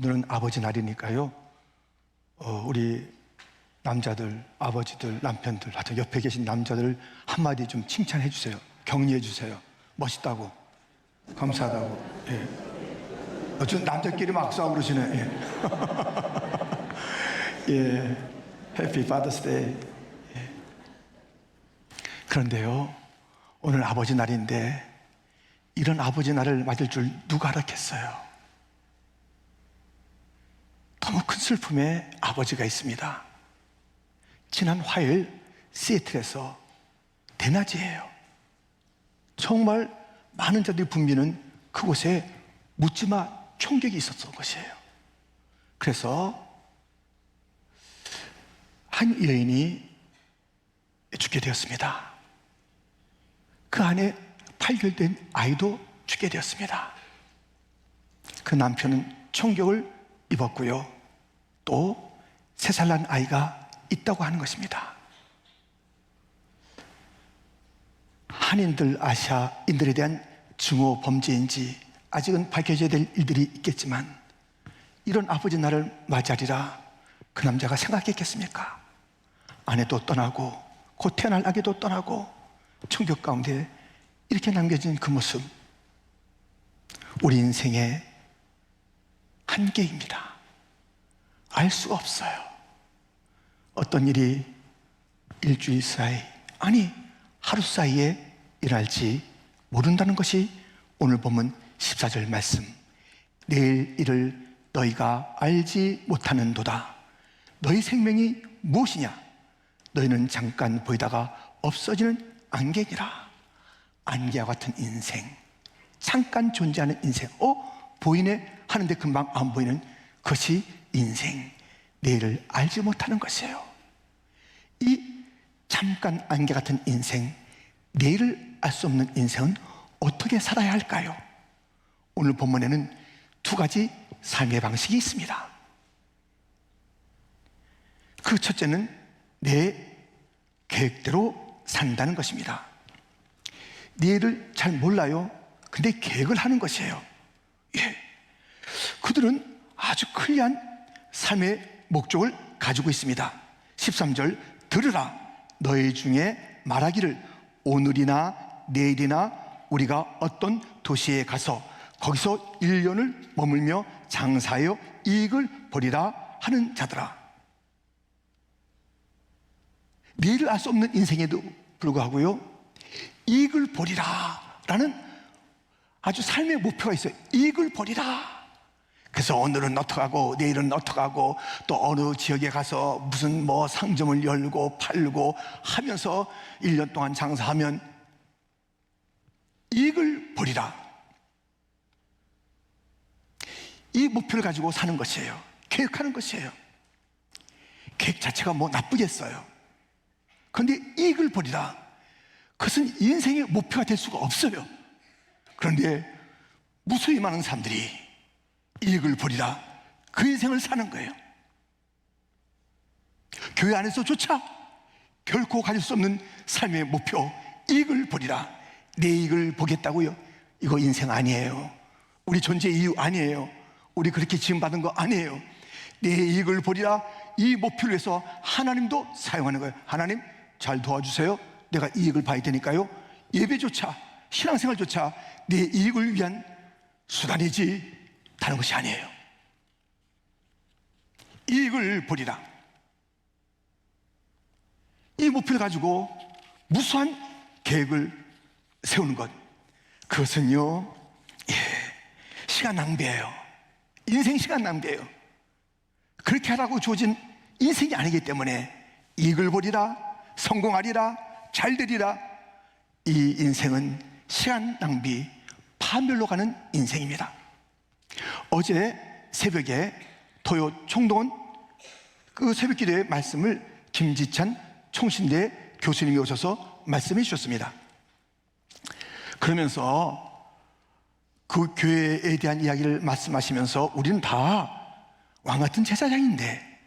오늘은 아버지 날이니까요. 우리 남자들, 아버지들, 남편들, 하여튼 옆에 계신 남자들 한마디 좀 칭찬해 주세요. 격려해 주세요. 멋있다고, 감사하다고. 예. 좀 남자끼리 막 악수하고 그러시네. 예. 예. 해피 파더스 데이. 예. 그런데요, 오늘 아버지 날인데 이런 아버지 날을 맞을 줄 누가 알았겠어요? 너무 큰 슬픔의 아버지가 있습니다. 지난 화요일 시애틀에서 대낮이에요. 정말 많은 자들이 붐비는 그곳에 묻지마 총격이 있었던 것이에요. 그래서 한 여인이 죽게 되었습니다. 그 안에 8개월 된 아이도 죽게 되었습니다. 그 남편은 총격을 입었고요, 또 3살 난 아이가 있다고 하는 것입니다. 한인들, 아시아인들에 대한 증오 범죄인지 아직은 밝혀져야 될 일들이 있겠지만, 이런 아버지 날을 맞이하리라 그 남자가 생각했겠습니까? 아내도 떠나고 곧 태어날 아기도 떠나고 총격 가운데 이렇게 남겨진 그 모습, 우리 인생의 한계입니다. 알 수가 없어요. 어떤 일이 일주일 사이, 아니 하루 사이에 일어날지 모른다는 것이 오늘 보면 14절 말씀. 내일 일을 너희가 알지 못하는도다. 너희 생명이 무엇이냐? 너희는 잠깐 보이다가 없어지는 안개니라. 안개와 같은 인생, 잠깐 존재하는 인생. 보이네 하는데 금방 안 보이는 것이 인생. 내일을 알지 못하는 것이에요. 이 잠깐 안개 같은 인생, 내일을 알 수 없는 인생은 어떻게 살아야 할까요? 오늘 본문에는 2가지 삶의 방식이 있습니다. 그 첫째는 내 계획대로 산다는 것입니다. 내일을 잘 몰라요. 근데 계획을 하는 것이에요. 예. 그들은 아주 클리어한 삶의 목적을 가지고 있습니다. 13절, 들으라. 너희 중에 말하기를 오늘이나 내일이나 우리가 어떤 도시에 가서 거기서 1년을 머물며 장사하여 이익을 벌이라 하는 자들아. 내일을 알 수 없는 인생에도 불구하고요, 이익을 벌이라 라는 아주 삶의 목표가 있어요. 이익을 벌이라. 그래서 오늘은 어떻게 하고 내일은 어떻게 하고 또 어느 지역에 가서 무슨 상점을 열고 팔고 하면서 1년 동안 장사하면 이익을 벌이라. 이 목표를 가지고 사는 것이에요. 계획하는 것이에요. 계획 자체가 나쁘겠어요. 그런데 이익을 벌이라, 그것은 인생의 목표가 될 수가 없어요. 그런데 무수히 많은 사람들이 이익을 벌이라 그 인생을 사는 거예요. 교회 안에서조차 결코 가질 수 없는 삶의 목표, 이익을 벌이라. 내 이익을 보겠다고요? 이거 인생 아니에요. 우리 존재 이유 아니에요. 우리 그렇게 지음받은 거 아니에요. 내 이익을 벌이라, 이 목표를 위해서 하나님도 사용하는 거예요. 하나님 잘 도와주세요. 내가 이익을 봐야 되니까요. 예배조차, 신앙생활조차 내 이익을 위한 수단이지 다른 것이 아니에요. 이익을 벌이라. 이 목표를 가지고 무수한 계획을 세우는 것, 그것은요, 시간 낭비예요. 인생 시간 낭비예요. 그렇게 하라고 주어진 인생이 아니기 때문에 이익을 벌이라, 성공하리라, 잘 되리라, 이 인생은 시간 낭비, 파멸로 가는 인생입니다. 어제 새벽에 토요 총동원 그 새벽 기도의 말씀을 김지찬 총신대 교수님이 오셔서 말씀해 주셨습니다. 그러면서 그 교회에 대한 이야기를 말씀하시면서 우리는 다 왕같은 제사장인데,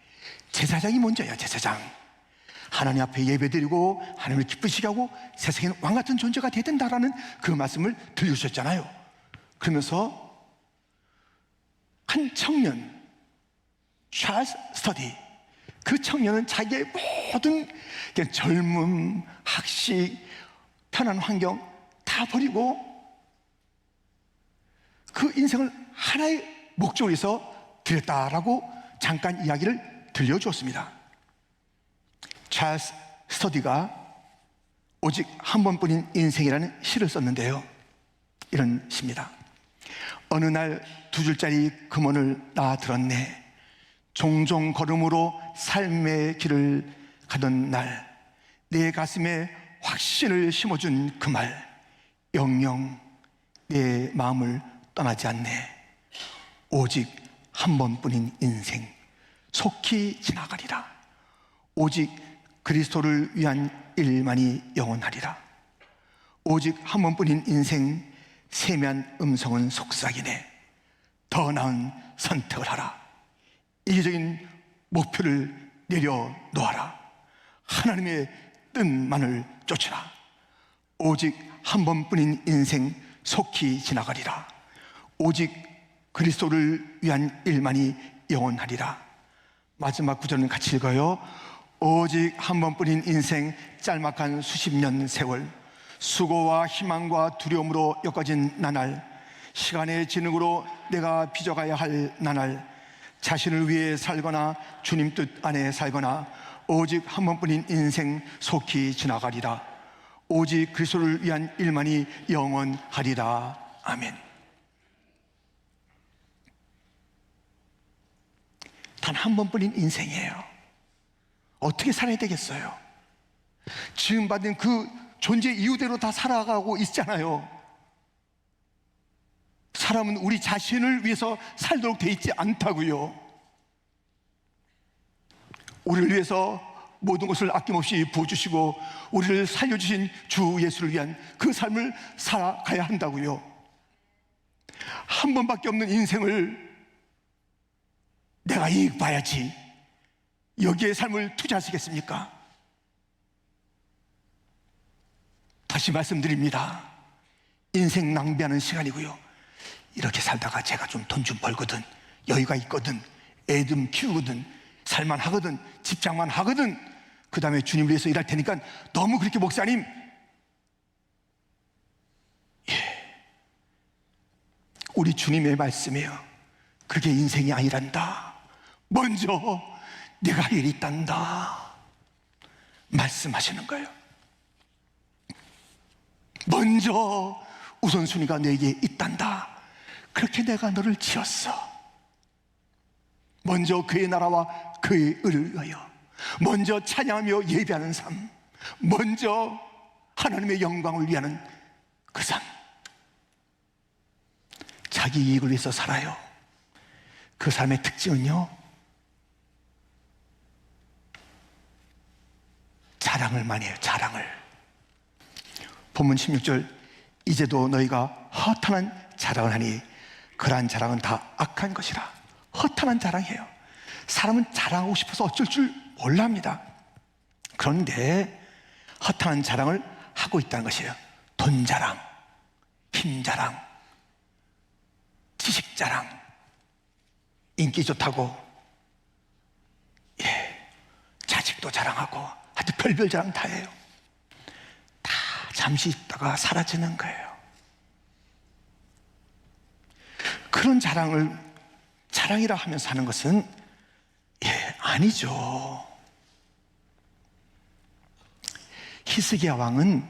제사장이 먼저야. 제사장, 하나님 앞에 예배드리고 하나님을 기쁘시게 하고 세상에는 왕같은 존재가 되어야 된다라는 그 말씀을 들려주셨잖아요. 그러면서 한 청년, 찰스 스터디, 그 청년은 자기의 모든 젊음, 학식, 편한 환경 다 버리고 그 인생을 하나의 목적으로 해서 드렸다라고 잠깐 이야기를 들려주었습니다. 찰스 스터디가 오직 한 번뿐인 인생이라는 시를 썼는데요, 이런 시입니다. 어느 날 2줄짜리 금원을 나 들었네. 종종 걸음으로 삶의 길을 가던 날, 내 가슴에 확신을 심어준 그 말, 영영 내 마음을 떠나지 않네. 오직 한 번뿐인 인생 속히 지나가리라. 오직 그리스도를 위한 일만이 영원하리라. 오직 한 번뿐인 인생, 세미한 음성은 속삭이네. 더 나은 선택을 하라. 이기적인 목표를 내려놓아라. 하나님의 뜻만을 쫓으라. 오직 한 번뿐인 인생 속히 지나가리라. 오직 그리스도를 위한 일만이 영원하리라. 마지막 구절은 같이 읽어요. 오직 한 번뿐인 인생, 짤막한 수십 년 세월, 수고와 희망과 두려움으로 엮어진 나날, 시간의 진흙으로 내가 빚어가야 할 나날, 자신을 위해 살거나 주님 뜻 안에 살거나 오직 한 번뿐인 인생 속히 지나가리라. 오직 그리스도를 위한 일만이 영원하리라. 아멘. 단 한 번뿐인 인생이에요. 어떻게 살아야 되겠어요? 지금 받은 그 존재 이유대로 다 살아가고 있잖아요. 사람은 우리 자신을 위해서 살도록 돼 있지 않다고요. 우리를 위해서 모든 것을 아낌없이 부어주시고 우리를 살려주신 주 예수를 위한 그 삶을 살아가야 한다고요. 한 번밖에 없는 인생을 내가 이익 봐야지, 여기에 삶을 투자하시겠습니까? 다시 말씀드립니다. 인생 낭비하는 시간이고요. 이렇게 살다가 제가 좀 돈 좀 벌거든, 여유가 있거든, 애 좀 키우거든, 살만하거든, 직장만 하거든, 그 다음에 주님을 위해서 일할 테니까 너무 그렇게 목사님, 우리 주님의 말씀이에요. 그게 인생이 아니란다. 먼저 내가 할 일이 있단다 말씀하시는 거예요. 먼저 우선순위가 내게 있단다. 그렇게 내가 너를 지었어. 먼저 그의 나라와 그의 의를 위하여, 먼저 찬양하며 예배하는 삶, 먼저 하나님의 영광을 위하는 그 삶. 자기 이익을 위해서 살아요. 그 삶의 특징은요, 자랑을 많이 해요. 자랑을. 본문 16절, 이제도 너희가 허탄한 자랑을 하니 그러한 자랑은 다 악한 것이라. 허탄한 자랑이에요. 사람은 자랑하고 싶어서 어쩔 줄 몰랍니다. 그런데 허탄한 자랑을 하고 있다는 것이에요. 돈 자랑, 힘 자랑, 지식 자랑, 인기 좋다고, 자식도 자랑하고, 하여튼 별별 자랑 다 해요. 다 잠시 있다가 사라지는 거예요. 그런 자랑을 자랑이라 하면서 하는 것은 아니죠. 히스기야 왕은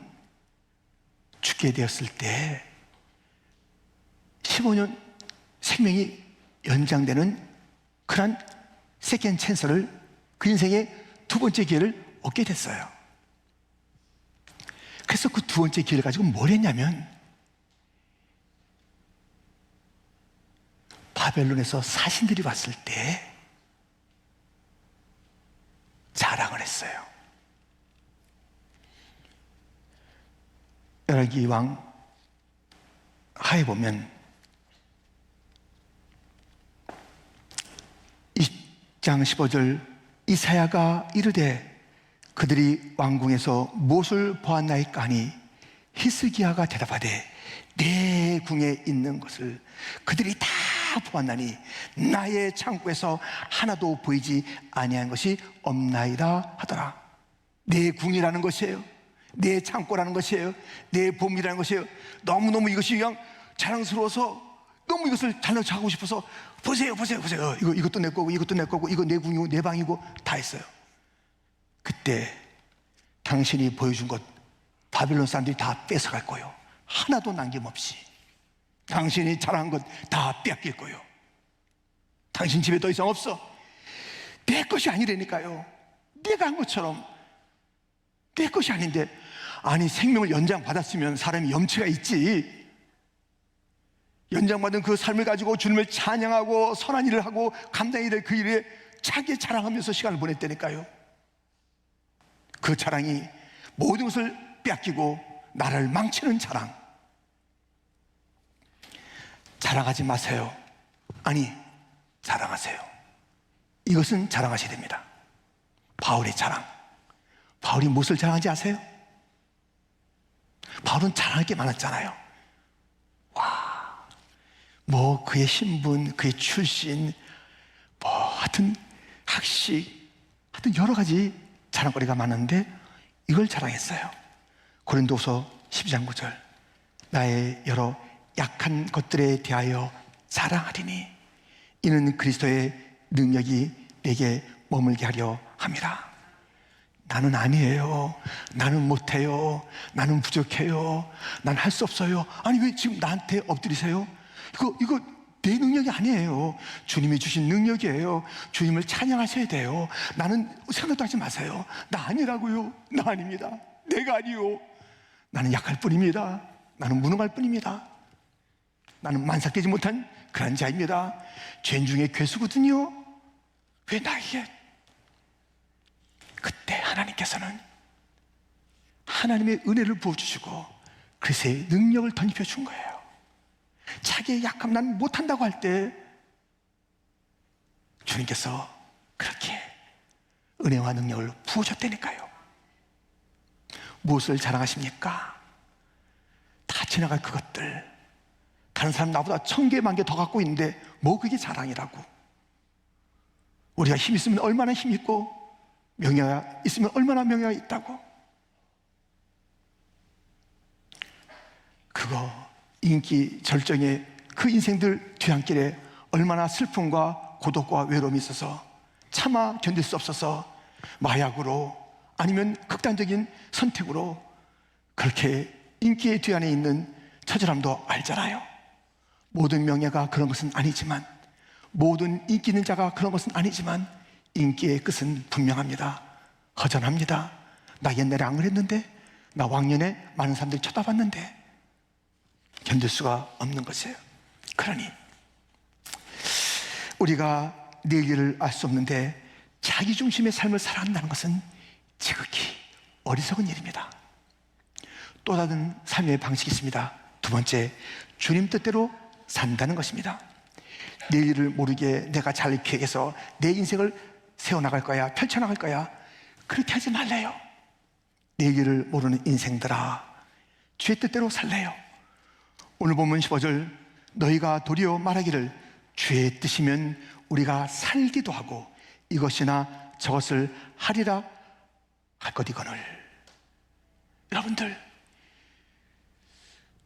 죽게 되었을 때 15년 생명이 연장되는 그런 세컨 찬스를, 그 인생의 두 번째 기회를 얻게 됐어요. 그래서 그 두 번째 기회를 가지고 뭘 했냐면, 바벨론에서 사신들이 왔을 때 자랑을 했어요. 열왕기 왕 하에 보면 2장 15절, 이사야가 이르되 그들이 왕궁에서 무엇을 보았나이까 하니 히스기야가 대답하되 내 궁에 있는 것을 그들이 다 다 보았나니 나의 창고에서 하나도 보이지 아니한 것이 없나이다 하더라. 내 궁이라는 것이에요. 내 창고라는 것이에요. 내 보물이라는 것이에요. 너무너무 이것이 그냥 자랑스러워서 너무 이것을 잘하고 싶어서 보세요. 이것도 내 거고 이것도 내 거고 이거 내 궁이고 내 방이고 다 했어요. 그때 당신이 보여준 것 바빌론 사람들이 다 뺏어갈 거예요. 하나도 남김없이. 당신이 자랑한 것 다 뺏길 거예요. 당신 집에 더 이상 없어. 내 것이 아니라니까요. 내가 한 것처럼 내 것이 아닌데. 아니, 생명을 연장받았으면 사람이 염치가 있지. 연장받은 그 삶을 가지고 주님을 찬양하고 선한 일을 하고 감당해야 될 그 일에 자기 자랑하면서 시간을 보냈다니까요. 그 자랑이 모든 것을 빼앗기고 나를 망치는 자랑. 자랑하지 마세요. 아니, 자랑하세요. 이것은 자랑하셔야 됩니다. 바울의 자랑. 바울이 무엇을 자랑하는지 아세요? 바울은 자랑할 게 많았잖아요. 뭐 그의 신분, 그의 출신, 뭐 하여튼 학식, 하여튼 여러 가지 자랑거리가 많은데 이걸 자랑했어요. 고린도서 12장 9절, 나의 여러 약한 것들에 대하여 자랑하리니 이는 그리스도의 능력이 내게 머물게 하려 함이라. 나는 아니에요. 나는 못해요. 나는 부족해요. 난 할 수 없어요. 아니, 왜 지금 나한테 엎드리세요? 이거 내 능력이 아니에요. 주님이 주신 능력이에요. 주님을 찬양하셔야 돼요. 나는 생각도 하지 마세요. 나 아니라고요. 나 아닙니다. 내가 아니요. 나는 약할 뿐입니다. 나는 무능할 뿐입니다. 나는 만삭되지 못한 그런 자입니다. 죄인 중에 괴수거든요. 왜 나에게? 그때 하나님께서는 하나님의 은혜를 부어주시고 그리스도의 능력을 덧입혀 준 거예요. 자기의 약함, 난 못한다고 할 때 주님께서 그렇게 은혜와 능력을 부어줬다니까요. 무엇을 자랑하십니까? 다 지나갈 그것들. 다른 사람 나보다 1000개, 10,000개 더 갖고 있는데 뭐 그게 자랑이라고. 우리가 힘 있으면 얼마나 힘 있고 명예가 있으면 얼마나 명예가 있다고. 그거 인기 절정의 그 인생들 뒤안길에 얼마나 슬픔과 고독과 외로움이 있어서 차마 견딜 수 없어서 마약으로 아니면 극단적인 선택으로 그렇게 인기의 뒤안에 있는 처절함도 알잖아요. 모든 명예가 그런 것은 아니지만, 모든 인기 있는 자가 그런 것은 아니지만 인기의 끝은 분명합니다. 허전합니다. 나 옛날에 안 그랬는데, 나 왕년에 많은 사람들이 쳐다봤는데 견딜 수가 없는 것이에요. 그러니 우리가 내일을 알 수 없는데 자기중심의 삶을 살아간다는 것은 지극히 어리석은 일입니다. 또 다른 삶의 방식이 있습니다. 두 번째, 주님 뜻대로 산다는 것입니다. 내일을 모르게 내가 잘 계획해서 내 인생을 세워나갈 거야, 펼쳐나갈 거야, 그렇게 하지 말래요. 내일을 모르는 인생들아, 주의 뜻대로 살래요. 오늘 본문 15절, 너희가 도리어 말하기를 주의 뜻이면 우리가 살기도 하고 이것이나 저것을 하리라 할 것 이거늘. 여러분들,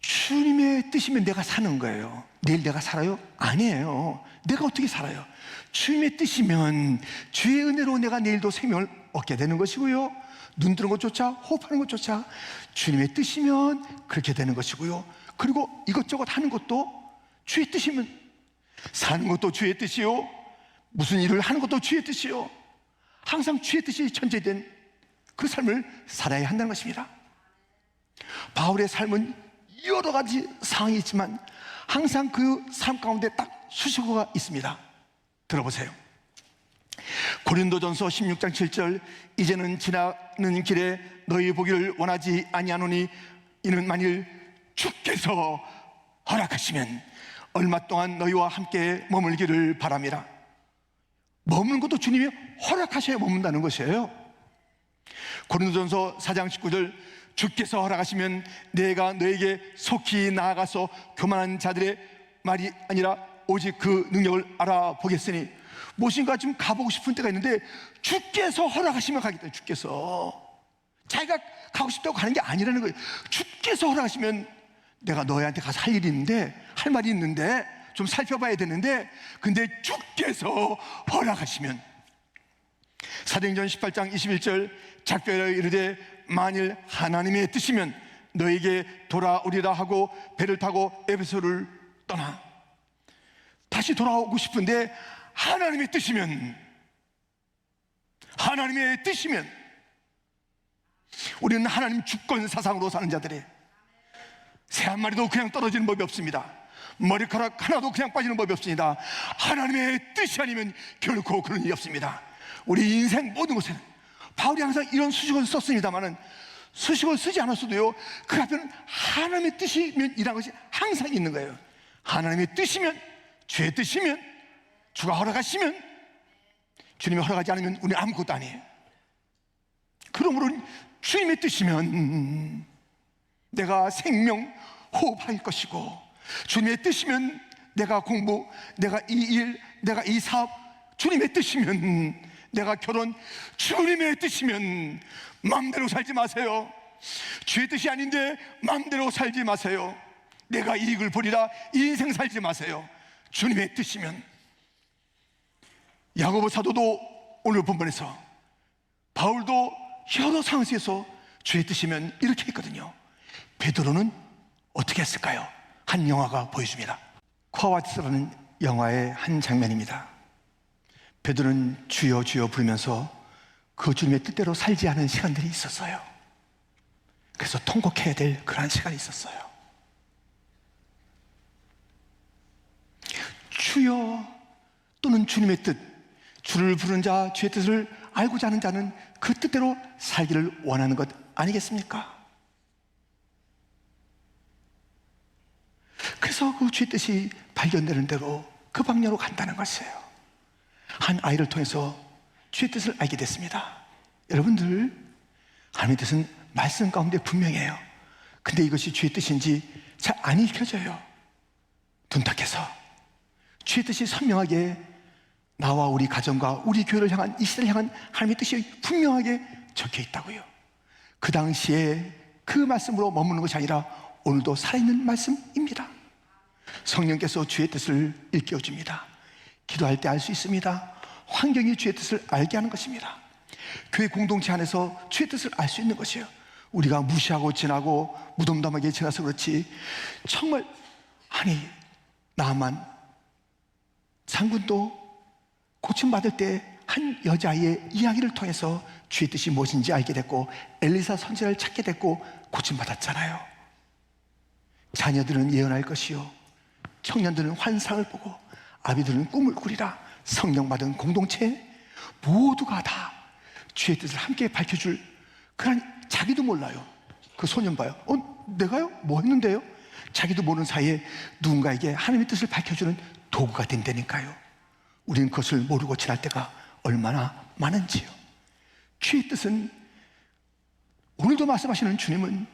주님의 뜻이면 내가 사는 거예요. 내일 내가 살아요? 아니에요. 내가 어떻게 살아요? 주님의 뜻이면 주의 은혜로 내가 내일도 생명을 얻게 되는 것이고요, 눈 뜨는 것조차, 호흡하는 것조차 주님의 뜻이면 그렇게 되는 것이고요, 그리고 이것저것 하는 것도 주의 뜻이면, 사는 것도 주의 뜻이요, 무슨 일을 하는 것도 주의 뜻이요, 항상 주의 뜻이 전제된 그 삶을 살아야 한다는 것입니다. 바울의 삶은 여러 가지 상황이 있지만 항상 그 삶 가운데 딱 수식어가 있습니다. 들어보세요. 고린도전서 16장 7절, 이제는 지나는 길에 너희 보기를 원하지 아니하노니 이는 만일 주께서 허락하시면 얼마 동안 너희와 함께 머물기를 바람이라. 머무는 것도 주님이 허락하셔야 머문다는 것이에요. 고린도전서 4장 19절, 주께서 허락하시면 내가 너에게 속히 나아가서 교만한 자들의 말이 아니라 오직 그 능력을 알아보겠으니. 무엇인가 좀 가보고 싶은 때가 있는데 주께서 허락하시면 가겠다. 주께서. 자기가 가고 싶다고 가는 게 아니라는 거예요. 주께서 허락하시면 내가 너희한테 가서 할 일이 있는데, 할 말이 있는데, 좀 살펴봐야 되는데, 근데 주께서 허락하시면. 사도행전 18장 21절, 작별하여 이르되 만일 하나님의 뜻이면 너에게 돌아오리라 하고 배를 타고 에베소를 떠나. 다시 돌아오고 싶은데 하나님의 뜻이면, 하나님의 뜻이면. 우리는 하나님 주권 사상으로 사는 자들이, 새 한 마리도 그냥 떨어지는 법이 없습니다. 머리카락 하나도 그냥 빠지는 법이 없습니다. 하나님의 뜻이 아니면 결코 그런 일이 없습니다. 우리 인생 모든 것에는, 바울이 항상 이런 수식어를 썼습니다만은, 수식어를 쓰지 않았어도요, 그 앞에는 하나님의 뜻이면 이라는 것이 항상 있는 거예요. 하나님의 뜻이면, 주의 뜻이면, 주가 허락하시면, 주님이 허락하지 않으면 우리는 아무것도 아니에요. 그러므로 주님의 뜻이면 내가 생명 호흡할 것이고, 주님의 뜻이면 내가 공부, 내가 이 일, 내가 이 사업, 주님의 뜻이면 내가 결혼, 주님의 뜻이면 마음대로 살지 마세요. 주의 뜻이 아닌데 마음대로 살지 마세요. 내가 이익을 보리라 이 인생 살지 마세요. 주님의 뜻이면. 야고보 사도도 오늘 본문에서, 바울도 여러 상황에서 주의 뜻이면 이렇게 했거든요. 베드로는 어떻게 했을까요? 한 영화가 보여줍니다. 콰와티스라는 영화의 한 장면입니다. 베드로는 주여 주여 부르면서 그 주님의 뜻대로 살지 않은 시간들이 있었어요. 그래서 통곡해야 될 그러한 시간이 있었어요. 주여 또는 주님의 뜻, 주를 부르는 자, 주의 뜻을 알고자 하는 자는 그 뜻대로 살기를 원하는 것 아니겠습니까? 그래서 그 주의 뜻이 발견되는 대로 그 방향으로 간다는 것이에요. 한 아이를 통해서 주의 뜻을 알게 됐습니다. 여러분들, 하나님의 뜻은 말씀 가운데 분명해요. 근데 이것이 주의 뜻인지 잘 안 읽혀져요. 둔탁해서. 주의 뜻이 선명하게 나와 우리 가정과 우리 교회를 향한, 이 시대를 향한 하나님의 뜻이 분명하게 적혀 있다고요. 그 당시에 그 말씀으로 머무는 것이 아니라 오늘도 살아있는 말씀입니다. 성령께서 주의 뜻을 일깨워줍니다. 기도할 때 알 수 있습니다. 환경이 주의 뜻을 알게 하는 것입니다. 교회 공동체 안에서 주의 뜻을 알 수 있는 것이에요. 우리가 무시하고 지나고 무덤덤하게 지나서 그렇지, 정말, 아니, 나만 장군도 고침받을 때 한 여자아이의 이야기를 통해서 주의 뜻이 무엇인지 알게 됐고, 엘리사 선지자를 찾게 됐고 고침받았잖아요. 자녀들은 예언할 것이요, 청년들은 환상을 보고, 아비들은 꿈을 꾸리라. 성령 받은 공동체 모두가 다 주의 뜻을 함께 밝혀줄, 그런, 자기도 몰라요. 그 소년 봐요. 내가요? 뭐 했는데요? 자기도 모르는 사이에 누군가에게 하나님의 뜻을 밝혀주는 도구가 된다니까요. 우리는 그것을 모르고 지날 때가 얼마나 많은지요. 주의 뜻은, 오늘도 말씀하시는 주님은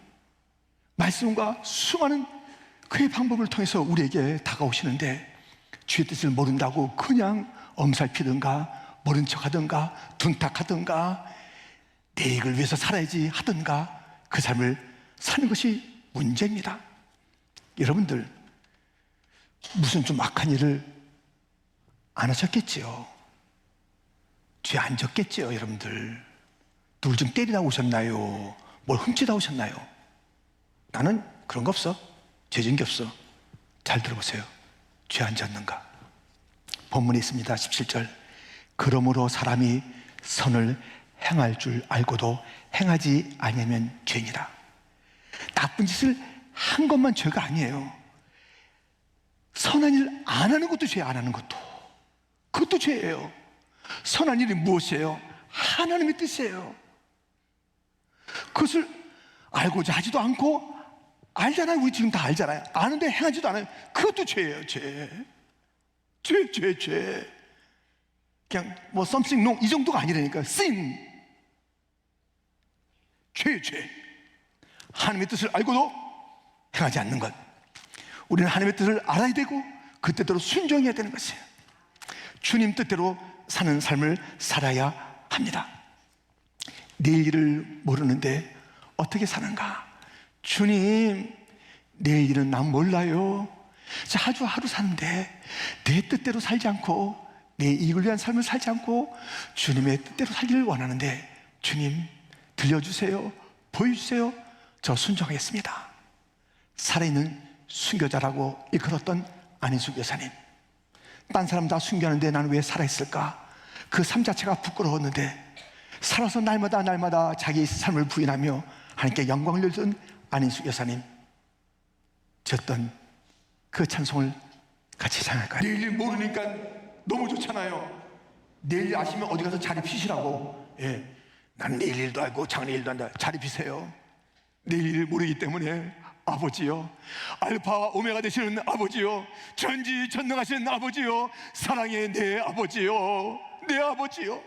말씀과 수많은 그의 방법을 통해서 우리에게 다가오시는데, 주의 뜻을 모른다고 그냥 엄살피든가 모른 척하든가 둔탁하든가 내 이익을 위해서 살아야지 하든가 그 삶을 사는 것이 문제입니다. 여러분들, 무슨 좀 악한 일을 안 하셨겠지요? 죄 안 졌겠지요? 여러분들, 누굴 좀 때리다 오셨나요? 뭘 훔치다 오셨나요? 나는 그런 거 없어. 죄 진 게 없어. 잘 들어보세요. 죄 안 졌는가? 본문에 있습니다. 17절. 그러므로 사람이 선을 행할 줄 알고도 행하지 아니하면 죄니라. 나쁜 짓을 한 것만 죄가 아니에요. 선한 일 안 하는 것도 죄, 안 하는 것도. 그것도 죄예요. 선한 일이 무엇이에요? 하나님의 뜻이에요. 그것을 알고자 하지도 않고, 알잖아요. 우리 지금 다 알잖아요. 아는데 행하지도 않아요. 그것도 죄예요. 죄. 그냥 뭐 something wrong 이 정도가 아니라니까요. sin. 죄. 하나님의 뜻을 알고도 행하지 않는 것. 우리는 하나님의 뜻을 알아야 되고 그 뜻대로 순종해야 되는 것이에요. 주님 뜻대로 사는 삶을 살아야 합니다. 내일 일을 모르는데 어떻게 사는가? 주님, 내일 일은 난 몰라요. 아주 하루 사는데 내 뜻대로 살지 않고 내 이익을 위한 삶을 살지 않고 주님의 뜻대로 살기를 원하는데 주님 들려주세요, 보여주세요. 저 순종하겠습니다. 살아있는 순교자라고 일컬었던 안인숙 여사님, 딴 사람 다 순교하는데 나는 왜 살아있을까? 그 삶 자체가 부끄러웠는데 살아서 날마다 자기의 삶을 부인하며 하나님께 영광을 돌리던 안인숙 여사님, 지었던 그 찬송을 같이 찬양할까요? 내일 모르니까 너무 좋잖아요. 내일 아시면 어디 가서 자리 피시라고. 예, 난 내일 일도 알고 장래 일도 한다. 자리 피세요. 내일 일을 모르기 때문에 아버지요, 알파와 오메가 되시는 아버지요, 전지전능하신 아버지요, 사랑의 내 아버지요, 내 아버지요.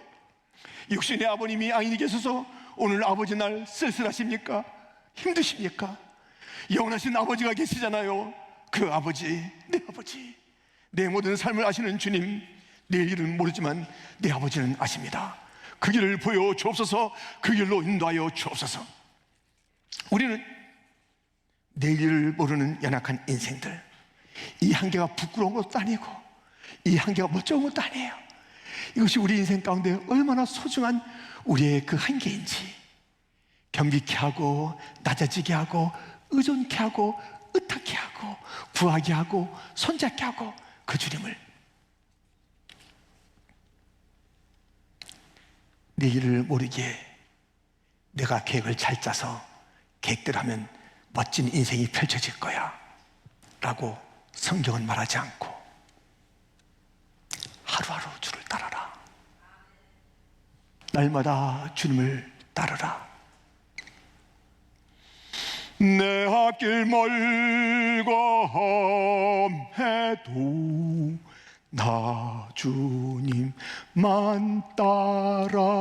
육신의 아버님이 안인이 계셔서 오늘 아버지 날 쓸쓸하십니까? 힘드십니까? 영원하신 아버지가 계시잖아요. 그 아버지, 내 아버지, 내 모든 삶을 아시는 주님, 내일 일은 모르지만 내 아버지는 아십니다. 그 길을 보여 주옵소서. 그 길로 인도하여 주옵소서. 우리는 내일 일을 모르는 연약한 인생들, 이 한계가 부끄러운 것도 아니고 이 한계가 멋쩍은 것도 아니에요. 이것이 우리 인생 가운데 얼마나 소중한 우리의 그 한계인지, 겸비케 하고 낮아지게 하고 의존케 하고 의탁케 하고 구하게 하고 손잡게 하고 그 주님을, 내일을 모르기에 내가 계획을 잘 짜서 계획대로하면 멋진 인생이 펼쳐질 거야 라고 성경은 말하지 않고 하루하루 주를 따라라, 날마다 주님을 따르라. 내 앞길 멀고 험해도 나 주님만 따라가리.